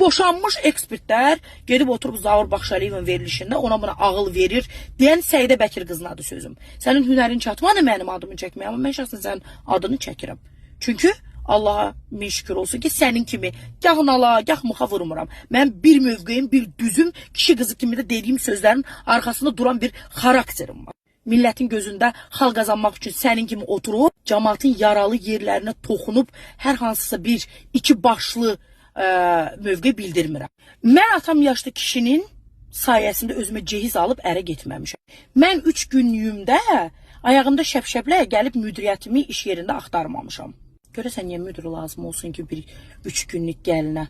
Boşanmış ekspertlər gedib oturub Zaur Baxşəliyevin verilişində ona buna ağıl verir. Deyən Səidə Bəkir qızın adı sözüm. Sənin hünərin çatmadı mənim adımı çəkməyə, amma mən şəxsən sənin adını çəkirəm. Çünki Allaha min şükür olsun ki sənin kimi gah nala, gah muxa vurmuram. Mən bir mövqeyim, bir düzüm, kişi qızı kimi də dediyim sözlərin arkasında duran bir xarakterim var. Milletin gözündə xal qazanmaq üçün sənin kimi oturub, cəmaatın yaralı yerlərinə toxunub, hər hansısa bir iki başlı mövqe bildirmirəm. Mən atam yaşlı kişinin sayəsində özümə cehiz alıb ərə getməmişəm. Mən 3 günlüyümdə ayağımda şəpşəplə gəlib müdiriyyətimi iş yerində axtarmamışam. Görəsən niyə müdür lazım olsun ki bir 3 günlük gəlinə?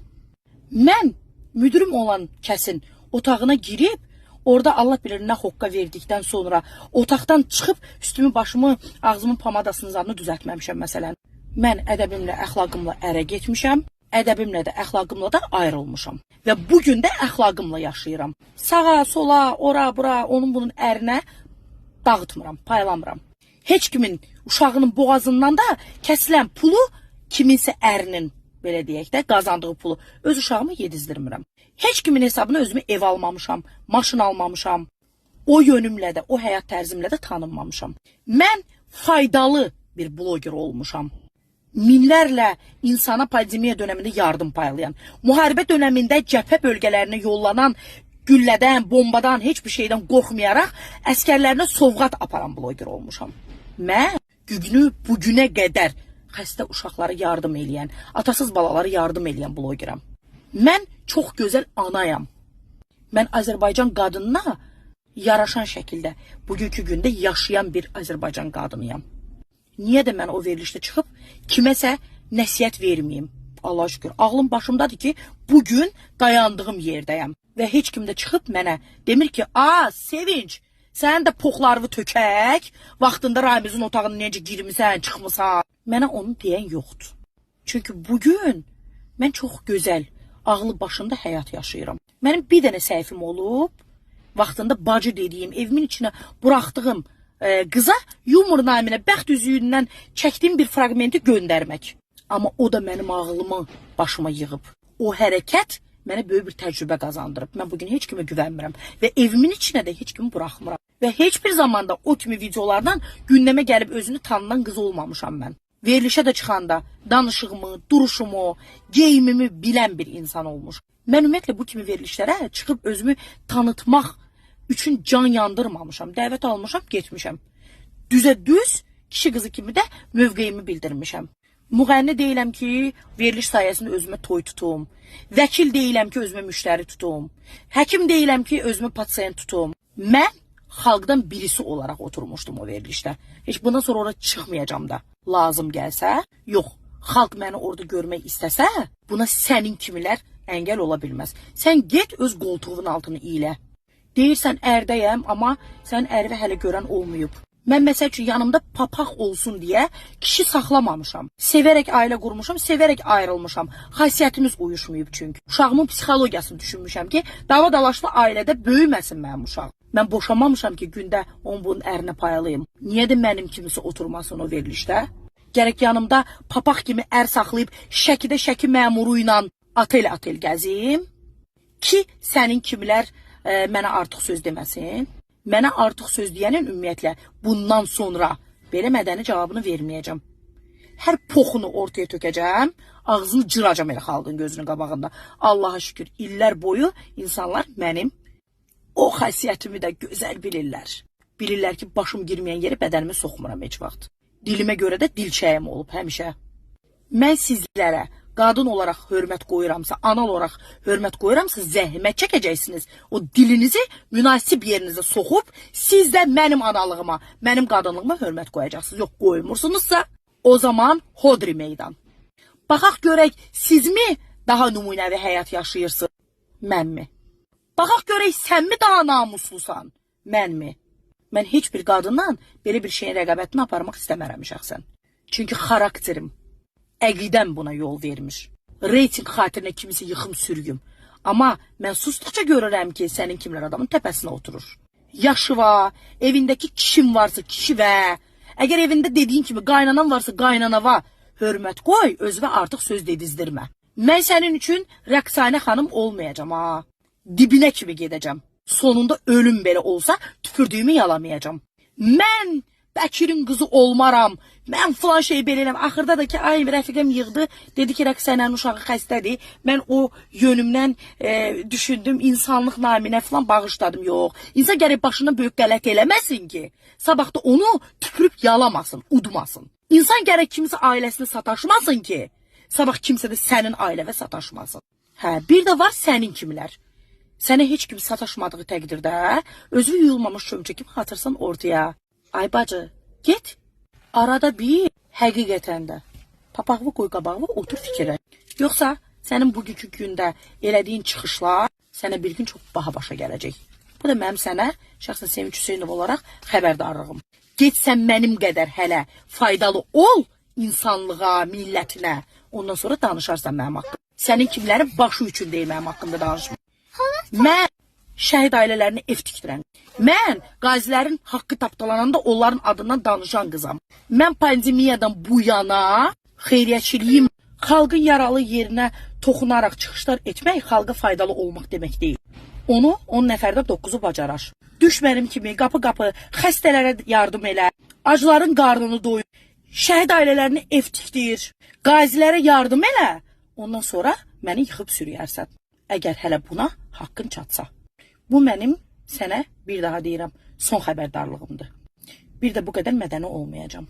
Mən müdürüm olan kəsin otağına girib, orada Allah bilir nə hoqqa verdikdən sonra otaqdan çıxıb üstümü, başımı, ağzımın pamadasının zadını düzəltməmişəm məsələn. Mən ədəbimlə, əxlaqımla ərə getmişəm. Ədəbimlə də, əxlaqımla da ayrılmışam. Və bugün də əxlaqımla yaşayıram. Sağa, sola, ora, bura, onun bunun ərinə dağıtmıram, paylamıram. Heç kimin uşağının boğazından da kəsilən pulu kiminsə ərinin, belə deyək də, qazandığı pulu öz uşağımı yedizdirmirəm. Heç kimin hesabına özümü ev almamışam, maşın almamışam. O yönümlə də, o həyat tərzimlə də tanınmamışam. Mən faydalı bir bloger olmuşam. Minlərlə insana pandemiya döneminde yardım paylayan, müharibə döneminde cəbhə bölgələrinə yollanan güllədən, bombadan, heç bir şeydən qorxmayaraq əskərlərinə sovqat aparan bloger olmuşam. Mən günü bugünə qədər xəstə uşaqlara yardım eləyən, atasız balalara yardım eləyən blogeram. Mən çox gözəl anayam. Mən Azərbaycan qadınına yaraşan şəkildə bugünkü gündə yaşayan bir Azərbaycan qadınıyam. Niyə də mən o verilişdə çıxıb kiməsə nəsihət verməyim? Allah şükür, ağlım başımdadır ki, bugün dayandığım yerdəyəm. Və heç kim də çıxıb mənə demir ki, Sevinç, sən də poxlarını tökək, vaxtında Ramizin otağını necə girmisən, çıxmısan. Mənə onu deyən yoxdur. Çünki bugün mən çox gözəl, ağlı başında həyat yaşayıram. Mənim bir dənə səhifim olub, vaxtında bacı dediyim, evimin içinə buraxdığım qıza yumor naminə bəxt üzüyündən çəkdiyim bir fragmenti göndərmək. Amma o da mənim ağlımı başıma yığıb. O hərəkət mənə böyük bir təcrübə qazandırıb. Mən bugün heç kimə güvənmirəm və evimin içinə də heç kimi buraxmıram. Və heç bir zamanda o kimi videolardan gündəmə gəlib özünü tanınan qız olmamışam mən. Verilişə də çıxanda danışığımı, duruşumu, geyimimi bilən bir insan olmuş. Mən ümumiyyətlə bu kimi verilişlərə çıxıb özümü tanıtmaq üçün can yandırmamışam, dəvət almışam, getmişəm. Düzə düz, kişi qızı kimi də mövqeyimi bildirmişəm. Müğənni deyiləm ki, veriliş sayəsində özümə toy tutum. Vəkil deyiləm ki, özümə müştəri tutum. Həkim deyiləm ki, özümə pasiyent tutum. Mən xalqdan birisi olaraq oturmuşdum o verilişdə. Heç bundan sonra orada çıxmayacam da. Lazım gəlsə, yox. Xalq məni orada görmək istəsə, buna sənin kimilər əngəl ola bilməz. Sən get öz qoltuğunun altını iylə. Deyirsən ərdəyəm, amma sən ərvi hələ görən olmayıb. Mən məsəl üçün yanımda papaq olsun deyə kişi saxlamamışam. Sevərək ailə qurmuşam, sevərək ayrılmışam. Xasiyyətimiz uyuşmayıb çünki. Uşağımın psixologiyasını düşünmüşəm ki, dava dalaşlı ailədə böyüməsin mənim uşağım. Mən boşanmamışam ki, gündə onun bunun ərinə payalayım. Niyə də mənim kimisi oturmasın o verilişdə? Gərək yanımda papaq kimi ər saxlayıb şəkidə şəki məmuru ilə atel gəzim ki, sənin kimilər mənə artıq söz deməsin. Mənə artıq söz deyənin ümumiyyətlə bundan sonra belə mədəni cavabını verməyəcəm. Hər poxunu ortaya tökəcəm, ağzını cıracam elə xalqın gözünün qabağında. Allaha şükür, illər boyu insanlar mənim o xasiyyətimi də gözəl bilirlər. Bilirlər ki, başım girməyən yeri bədənimi soxmuram heç vaxt. Dilimə görə də dilçəyim olub həmişə. Mən sizlərə qadın olaraq hörmət qoyuramsa, ana olaraq hörmət qoyuramsa, zəhmət çəkəcəksiniz. O dilinizi münasib yerinizə soxub, siz də mənim analığıma, mənim qadınlığıma hörmət qoyacaqsınız. Yox, qoymursunuzsa, o zaman hodri meydan. Baxaq görək, siz mi daha nümunəvi həyat yaşayırsınız? Mənmi? Baxaq görək, sən mi daha namuslusan? Mənmi? Mən heç bir qadından belə bir şeyin rəqabətini aparmaq istəmərəm şəxsən. Çünki xarakterim, əqidəm buna yol vermiş. Reyting xatirinə kimisi yıxım sürgüm. Amma mən susduqca görürəm ki, sənin kimlər adamın təpəsinə oturur. Yaşı var, evindəki kişim varsa kişi və, əgər evində dediyin kimi qaynanan varsa qaynanava hörmət qoy, özünə artıq söz dedizdirmə. Mən sənin üçün Rəqsanə xanım olmayacağam ha. Dibinə kimi gedəcəm. Sonunda ölüm belə olsa tükürdüyümü yalamayacağam. Mən Bəkirin qızı olmaram. Mən falan şey belirəm. Axırda da ki, ay rəfiqəm yığdı. Dedi ki, Rəqsanənin uşağı xəstədir. Mən o yönümdən düşündüm. İnsanlıq naminə falan bağışladım. Yox. İnsan gərək başından böyük qələt eləməsin ki. Sabah da onu tükürüb yalamasın, udmasın. İnsan gərək kimsə ailəsinə sataşmasın ki. Sabah kimsə də sənin ailəvə sataşmasın. Hə, bir də var sənin kimilər. Sənə heç kim sataşmadığı təqdirdə özü yuyulmamış çömçə kimi atırsan ortaya. Ay bacı, get. Arada bir həqiqətən də papağını qoy qabağına otur fikirə. Yoxsa sənin bugünkü gündə elədiyin çıxışlar sənə bir gün çox baha başa gələcək. Bu da mənim sənə şəxsən Sevinç Hüseynov olaraq xəbərdarlığım. Get sən mənim qədər hələ faydalı ol insanlığa, millətinə. Ondan sonra danışarsan mənim haqqımda. Sənin kimlərin başı üçün deyil mənim haqqımda danışma. Mən şəhid ailələrini ev tikdirən. Mən qazilərin haqqı tapdalananda onların adından danışan qızam. Mən pandemiyadan bu yana xeyriyyəçiliyim, xalqın yaralı yerinə toxunaraq çıxışlar etmək xalqa faydalı olmaq demək deyil. Onu 10 nəfərdə 9'u bacarar. Düş mənim kimi qapı-qapı xəstələrə yardım elə, acıların qarnını doyur, şəhid ailələrini ev tikdir, qazilərə yardım elə. Ondan sonra məni yıxıb sürüyərsən. Əgər hələ buna haqqın çatsa. Bu mənim sənə bir daha deyirəm, son xəbərdarlığımdır. Bir də bu qədər mədəni olmayacağam.